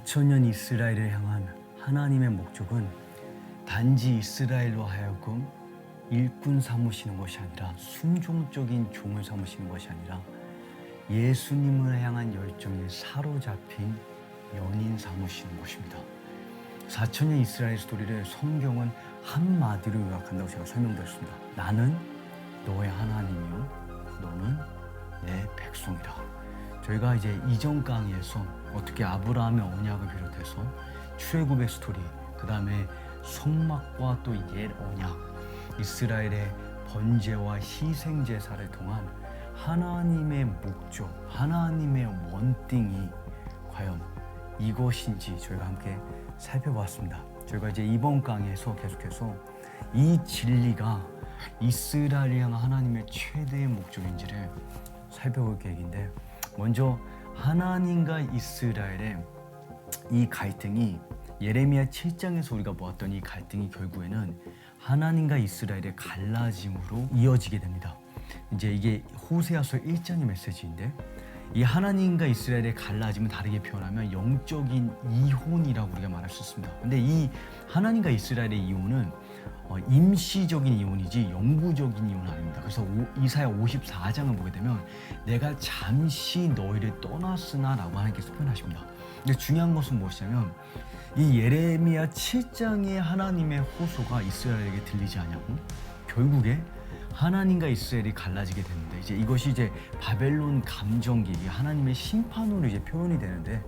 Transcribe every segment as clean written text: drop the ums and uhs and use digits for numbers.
4천년 이스라엘을 향한 하나님의 목적은 단지 이스라엘로 하여금 일꾼 삼으시는 것이 아니라 순종적인 종을 삼으시는 것이 아니라 예수님을 향한 열정에 사로잡힌 연인 삼으시는 것입니다. 4천년 이스라엘 스토리를 성경은 한마디로 요약한다고 제가 설명드렸습니다. 나는 너의 하나님이요 너는 내 백성이라. 저희가 이제 이전 강의에서 어떻게 아브라함의 언약을 비롯해서 출애굽의 스토리, 그 다음에 성막과 또 옛 언약, 이스라엘의 번제와 희생 제사를 통한 하나님의 목적, 하나님의 원띵이 과연 이것인지 저희가 함께 살펴봤습니다. 저희가 이제 이번 강의에서 계속해서 이 진리가 이스라엘을 향한 하나님의 최대의 목적인지를 살펴볼 계획인데, 먼저 하나님과 이스라엘의 이 갈등이 예레미야 7장에서 우리가 보았던 이 갈등이 결국에는 하나님과 이스라엘의 갈라짐으로 이어지게 됩니다. 이제 이게 호세아서 1장의 메시지인데, 이 하나님과 이스라엘의 갈라짐은 다르게 표현하면 영적인 이혼이라고 우리가 말할 수 있습니다. 근데 이 하나님과 이스라엘의 이혼은 임시적인 이혼이지 영구적인 이혼은 아닙니다. 그래서 이사야 54장을 보게 되면 내가 잠시 너희를 떠났으나 라고 하나님께서 표현하십니다. 근데 중요한 것은 무엇이냐면 이 예레미야 7장의 하나님의 호소가 이스라엘에게 들리지 않냐고 결국에 하나님과 이스라엘이 갈라지게 되는데, 이제 이것이 이제 바벨론 감정기, 하나님의 심판으로 이제 표현이 되는데,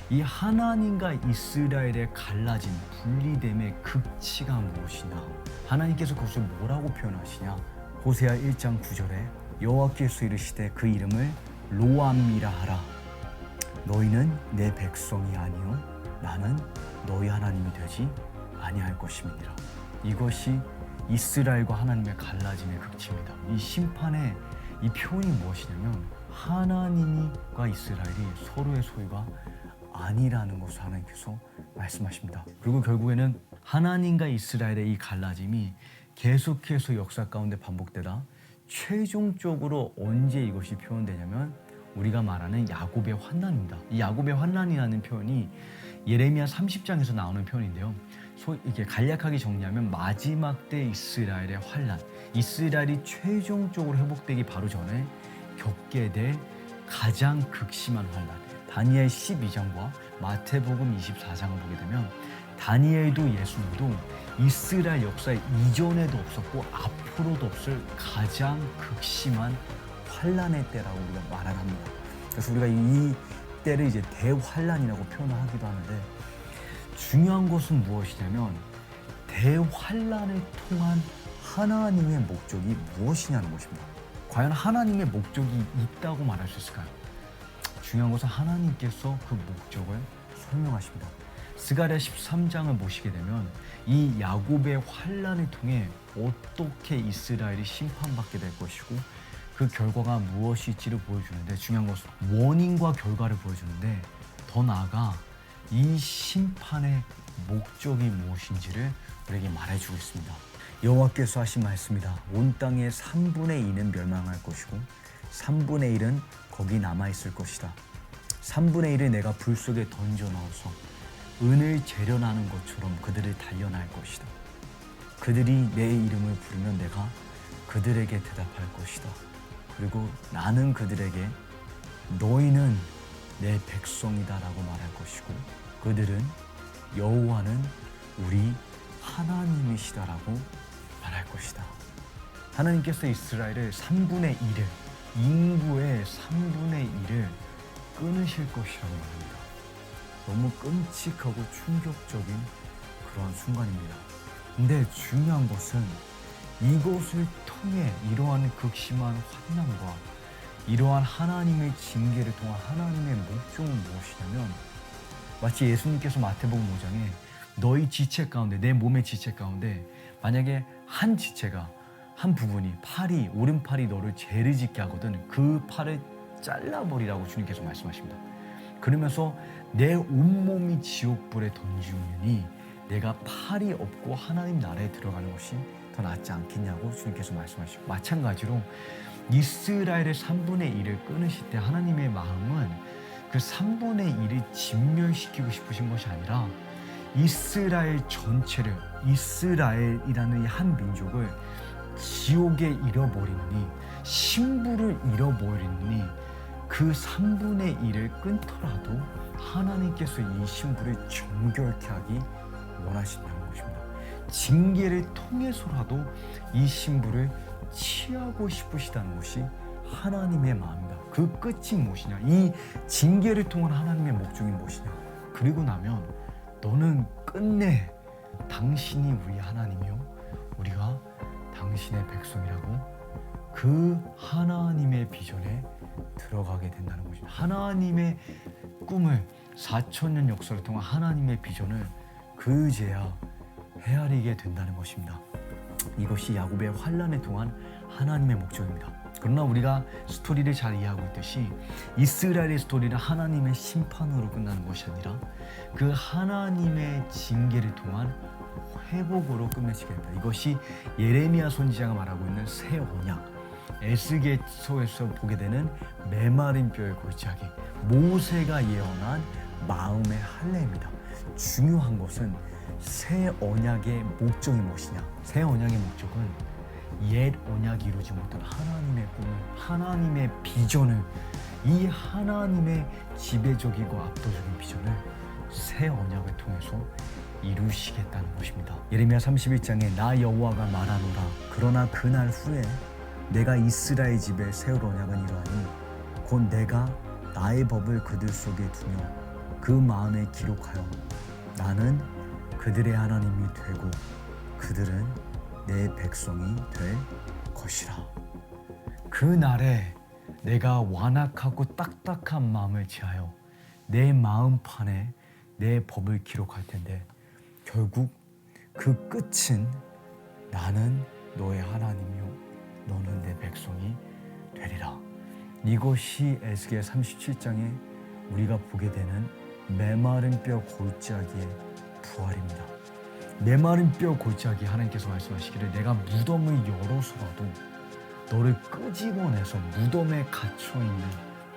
이 하나님과 이스라엘의 갈라진 분리됨의 극치가 무엇이냐? 하나님께서 그것을 뭐라고 표현하시냐? 호세아 1장 9절에 여호와께서 이르시되 그 이름을 로암미라 하라. 너희는 내 백성이 아니요 나는 너희 하나님이 되지 아니할 것임이니라. 이것이 이스라엘과 하나님의 갈라짐의 극치입니다. 이 심판의 이 표현이 무엇이냐면 하나님과 이스라엘이 서로의 소유가 아니라는 것을 하나님께서 말씀하십니다. 그리고 결국에는 하나님과 이스라엘의 이 갈라짐이 계속해서 역사 가운데 반복되다 최종적으로 언제 이것이 표현되냐면 우리가 말하는 야곱의 환난입니다. 이 야곱의 환난이라는 표현이 예레미야 30장에서 나오는 표현인데요. 이게 간략하게 정리하면 마지막 때 이스라엘의 환난, 이스라엘이 최종적으로 회복되기 바로 전에 겪게 될 가장 극심한 환난. 다니엘 12장과 마태복음 24장을 보게 되면 다니엘도 예수님도 이스라엘 역사 이전에도 없었고 앞으로도 없을 가장 극심한 환난의 때라고 우리가 말을 합니다. 그래서 우리가 이 때를 이제 대환난이라고 표현하기도 하는데, 중요한 것은 무엇이냐면 대환난을 통한 하나님의 목적이 무엇이냐는 것입니다. 과연 하나님의 목적이 있다고 말할 수 있을까요? 중요한 것은 하나님께서 그 목적을 설명하십니다. 스가랴 13장을 보시게 되면 이 야곱의 환난을 통해 어떻게 이스라엘이 심판받게 될 것이고 그 결과가 무엇일지를 보여주는데, 중요한 것은 원인과 결과를 보여주는데, 더 나아가 이 심판의 목적이 무엇인지를 우리에게 말해주고 있습니다. 여호와께서 하신 말씀이다. 온 땅의 3분의 2는 멸망할 것이고 3분의 1은 거기 남아있을 것이다. 3분의 1을 내가 불 속에 던져 넣어서 은을 재련하는 것처럼 그들을 단련할 것이다. 그들이 내 이름을 부르면 내가 그들에게 대답할 것이다. 그리고 나는 그들에게 너희는 내 백성이다 라고 말할 것이고 그들은 여호와는 우리 하나님이시다 라고 말할 것이다. 하나님께서 이스라엘을 3분의 1을, 인구의 3분의 1을 끊으실 것이라고 말합니다. 너무 끔찍하고 충격적인 그런 순간입니다. 근데 중요한 것은 이것을 통해 이러한 극심한 환난과 이러한 하나님의 징계를 통한 하나님의 목적은 무엇이냐면, 마치 예수님께서 마태복음 5장에 너희 지체 가운데, 내 몸의 지체 가운데 만약에 한 지체가, 한 부분이, 팔이, 오른팔이 너를 죄를 짓게 하거든 그 팔을 잘라버리라고 주님께서 말씀하십니다. 그러면서 내 온몸이 지옥불에 던지우니 내가 팔이 없고 하나님 나라에 들어가는 것이 더 낫지 않겠냐고 주님께서 말씀하시고, 마찬가지로 이스라엘의 3분의 1을 끊으실 때 하나님의 마음은 그 3분의 1을 진멸시키고 싶으신 것이 아니라 이스라엘 전체를, 이스라엘이라는 이 한 민족을 지옥에 잃어버리느니, 신부를 잃어버리느니 그 3분의 1을 끊더라도 하나님께서 이 신부를 정결케 하기 원하신다는 것입니다. 징계를 통해서라도 이 신부를 취하고 싶으시다는 것이 하나님의 마음입니다. 그 끝이 무엇이냐? 이 징계를 통한 하나님의 목적이 무엇이냐? 그리고 나면 너는 끝내 당신이 우리 하나님이요, 우리가 당신의 백성이라고 그 하나님의 비전에 들어가게 된다는 것입니다. 하나님의 꿈을, 4,000년 역사를 통한 하나님의 비전을 그제야 헤아리게 된다는 것입니다. 이것이 야곱의 환난을 통한 하나님의 목적입니다. 그러나 우리가 스토리를 잘 이해하고 있듯이 이스라엘의 스토리는 하나님의 심판으로 끝나는 것이 아니라 그 하나님의 징계를 통한 회복으로 끝맺히게 됩니다. 이것이 예레미야 선지자가 말하고 있는 새 언약, 에스겔서에서 보게 되는 메마른 뼈의 골짜기, 모세가 예언한 마음의 할례입니다. 중요한 것은 새 언약의 목적이 무엇이냐? 새 언약의 목적은 옛 언약이 이루지 못한 하나님의 꿈을, 하나님의 비전을, 이 하나님의 지배적이고 압도적인 비전을 새 언약을 통해서 이루시겠다는 것입니다. 예레미야 31장에 나 여호와가 말하노라. 그러나 그날 후에 내가 이스라엘 집에 세울 언약은 이러하니 곧 내가 나의 법을 그들 속에 두며 그 마음에 기록하여 나는 그들의 하나님이 되고 그들은 내 백성이 될 것이라. 그 날에 내가 완악하고 딱딱한 마음을 취하여 내 마음판에 내 법을 기록할 텐데 결국 그 끝은 나는 너의 하나님이요 너는 내 백성이 되리라. 이것이 에스겔 37장에 우리가 보게 되는 메마른 뼈 골짜기의 부활입니다. 메마른 뼈 골짜기, 하나님께서 말씀하시기를 내가 무덤을 열어서라도 너를 끄집어내서 무덤에 갇혀있는,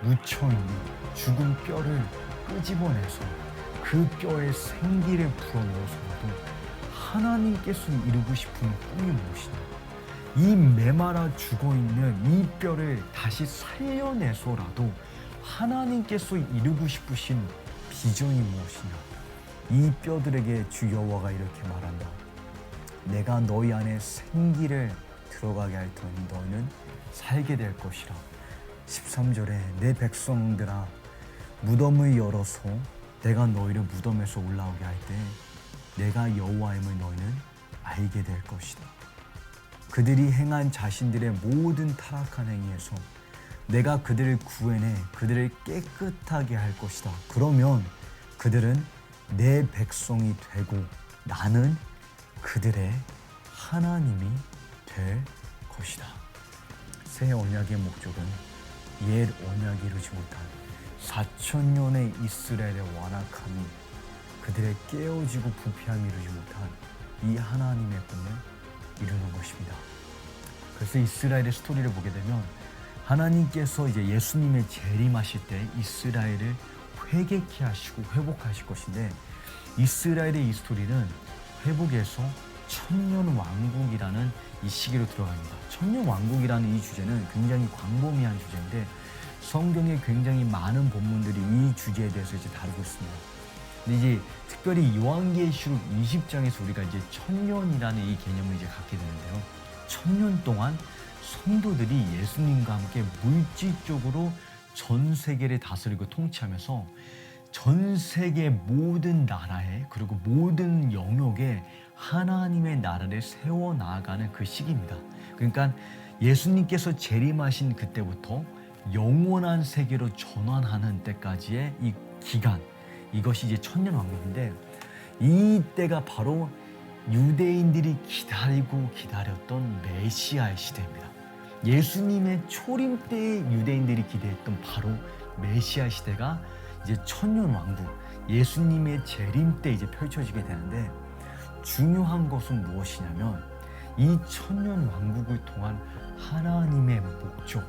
묻혀있는 죽은 뼈를 끄집어내서 그 뼈에 생기를 불어넣어서라도 하나님께서 이루고 싶은 꿈이 무엇이냐? 이 메마라 죽어있는 이 뼈를 다시 살려내서라도 하나님께서 이루고 싶으신 비전이 무엇이냐? 이 뼈들에게 주 여호와가 이렇게 말한다. 내가 너희 안에 생기를 들어가게 할 터니 너희는 살게 될 것이라. 13절에 내 백성들아 무덤을 열어서 내가 너희를 무덤에서 올라오게 할 때 내가 여호와임을 너희는 알게 될 것이다. 그들이 행한 자신들의 모든 타락한 행위에서 내가 그들을 구해내 그들을 깨끗하게 할 것이다. 그러면 그들은 내 백성이 되고 나는 그들의 하나님이 될 것이다. 새 언약의 목적은 옛 언약이 이루지 못한 4,000년의 이스라엘의 완악함이 그들의 깨어지고 부패함이 이루지 못한 이 하나님의 꿈을 이루는 것입니다. 그래서 이스라엘의 스토리를 보게 되면 하나님께서 이제 예수님의 재림하실 때 이스라엘을 회개케 하시고 회복하실 것인데 이스라엘의 이 스토리는 회복에서 천년왕국이라는 이 시기로 들어갑니다. 천년왕국이라는 이 주제는 굉장히 광범위한 주제인데 성경에 굉장히 많은 본문들이 이 주제에 대해서 이제 다루고 있습니다. 근데 이제 특별히 요한계시록 20장에서 우리가 이제 천년이라는 이 개념을 이제 갖게 되는데요. 천년 동안 성도들이 예수님과 함께 물질적으로 전 세계를 다스리고 통치하면서 전 세계 모든 나라에 그리고 모든 영역에 하나님의 나라를 세워 나아가는 그 시기입니다. 그러니까 예수님께서 재림하신 그때부터 영원한 세계로 전환하는 때까지의 이 기간, 이것이 이제 천년왕국인데 이 때가 바로 유대인들이 기다리고 기다렸던 메시아의 시대입니다. 예수님의 초림 때에 유대인들이 기대했던 바로 메시아 시대가 이제 천년왕국, 예수님의 재림 때 이제 펼쳐지게 되는데 중요한 것은 무엇이냐면 이 천년왕국을 통한 하나님의 목적,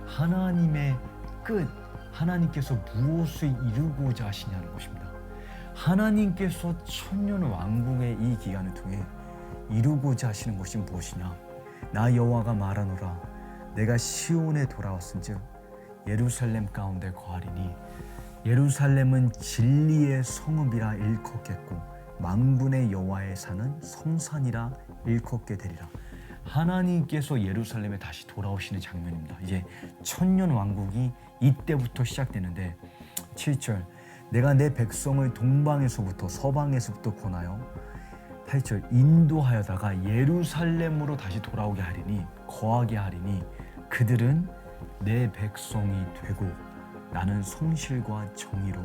하나님의 끝, 하나님께서 무엇을 이루고자 하시냐는 것입니다. 하나님께서 천년 왕국의 이 기간을 통해 이루고자 하시는 것이 무엇이냐? 나 여호와가 말하노라. 내가 시온에 돌아왔은즉 예루살렘 가운데 거하리니 예루살렘은 진리의 성읍이라 일컫겠고 만군의 여호와의 산은 성산이라 일컫게 되리라. 하나님께서 예루살렘에 다시 돌아오시는 장면입니다. 이제 천년 왕국이 이때부터 시작되는데 7절 내가 내 백성을 동방에서부터 서방에서부터 권하여 8절 인도하여다가 예루살렘으로 다시 돌아오게 하리니 거하게 하리니 그들은 내 백성이 되고 나는 성실과 정의로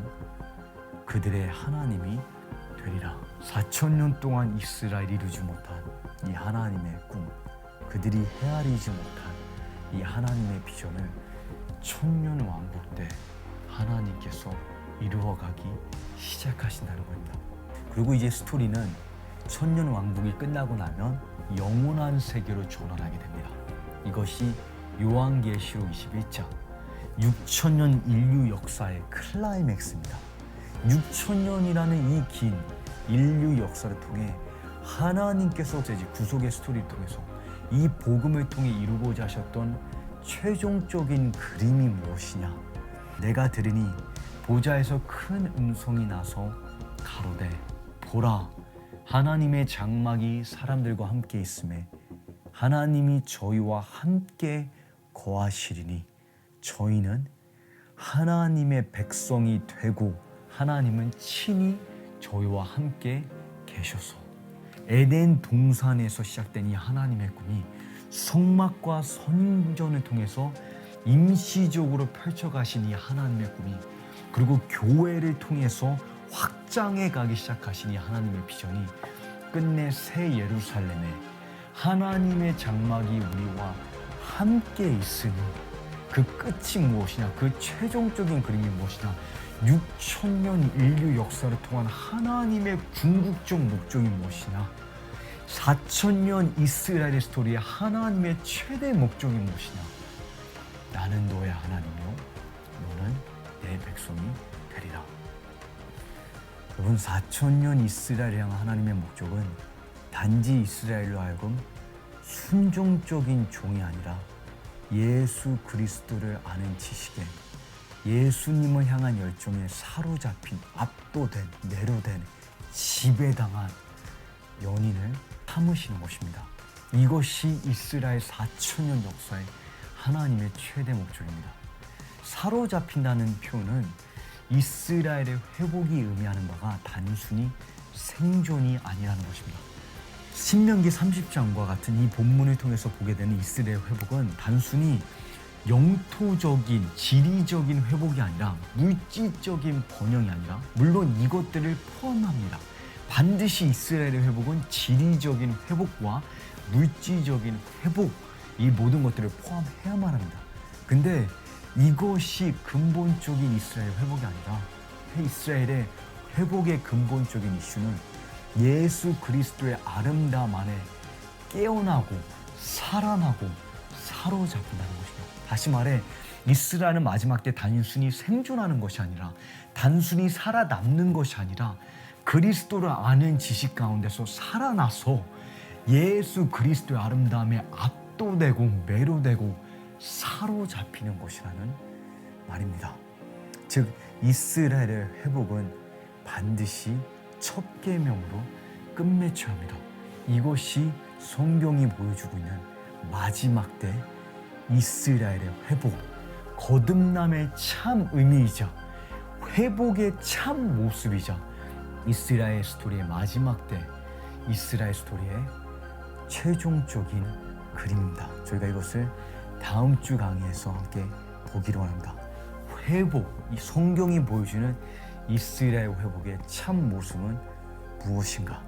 그들의 하나님이 되리라. 4,000년 동안 이스라엘이 이루지 못한 이 하나님의 꿈, 그들이 헤아리지 못한 이 하나님의 비전을 천년 왕국 때 하나님께서 이루어가기 시작하신다는 겁니다. 그리고 이제 스토리는 천년 왕국이 끝나고 나면 영원한 세계로 전환하게 됩니다. 이것이 요한계시록 21장 6,000년 인류 역사의 클라이맥스입니다. 6,000년이라는 이 긴 인류 역사를 통해 하나님께서 구속의 스토리를 통해서 이 복음을 통해 이루고자 하셨던 최종적인 그림이 무엇이냐? 내가 들으니 보좌에서 큰 음성이 나서 가로되 보라 하나님의 장막이 사람들과 함께 있음에 하나님이 저희와 함께 거하시리니 저희는 하나님의 백성이 되고 하나님은 친히 저희와 함께 계셔서 에덴 동산에서 시작된 이 하나님의 꿈이 성막과 성전을 통해서 임시적으로 펼쳐가신 이 하나님의 꿈이 그리고 교회를 통해서 확장해 가기 시작하신 이 하나님의 비전이 끝내 새 예루살렘에 하나님의 장막이 우리와 함께 있으니 그 끝이 무엇이냐? 그 최종적인 그림이 무엇이냐? 6,000년 인류 역사를 통한 하나님의 궁극적 목적이 무엇이냐? 4,000년 이스라엘의 스토리의 하나님의 최대 목적이 무엇이냐? 나는 너의 하나님이요 너는 내 백성이 되리라. 여러분 4,000년 이스라엘을 향한 하나님의 목적은 단지 이스라엘로 하여금 순종적인 종이 아니라 예수 그리스도를 아는 지식에 예수님을 향한 열정에 사로잡힌 압도된 매료된 지배당한 연인을 삼으시는 것입니다. 이것이 이스라엘 4,000년 역사의 하나님의 최대 목적입니다. 사로잡힌다는 표현은 이스라엘의 회복이 의미하는 바가 단순히 생존이 아니라는 것입니다. 신명기 30장과 같은 이 본문을 통해서 보게 되는 이스라엘 회복은 단순히 영토적인 지리적인 회복이 아니라 물질적인 번영이 아니라 물론 이것들을 포함합니다. 반드시 이스라엘의 회복은 지리적인 회복과 물질적인 회복 이 모든 것들을 포함해야만 합니다. 근데 이것이 근본적인 이스라엘 회복이 아니라 이스라엘의 회복의 근본적인 이슈는 예수 그리스도의 아름다움 안에 깨어나고 살아나고 사로잡힌다는 것입니다. 다시 말해 이스라엘은 마지막 때 단순히 생존하는 것이 아니라 단순히 살아남는 것이 아니라 그리스도를 아는 지식 가운데서 살아나서 예수 그리스도의 아름다움에 압도되고 매료되고 사로잡히는 것이라는 말입니다. 즉 이스라엘의 회복은 반드시 첫 계명으로 끝맺혀야 합니다. 이것이 성경이 보여주고 있는 마지막 때 이스라엘의 회복, 거듭남의 참 의미이자 회복의 참 모습이자 이스라엘 스토리의 마지막 때 이스라엘 스토리의 최종적인 그림입니다. 저희가 이것을 다음 주 강의에서 함께 보기로 합니다. 회복, 이 성경이 보여주는 이스라엘 회복의 참 모습은 무엇인가?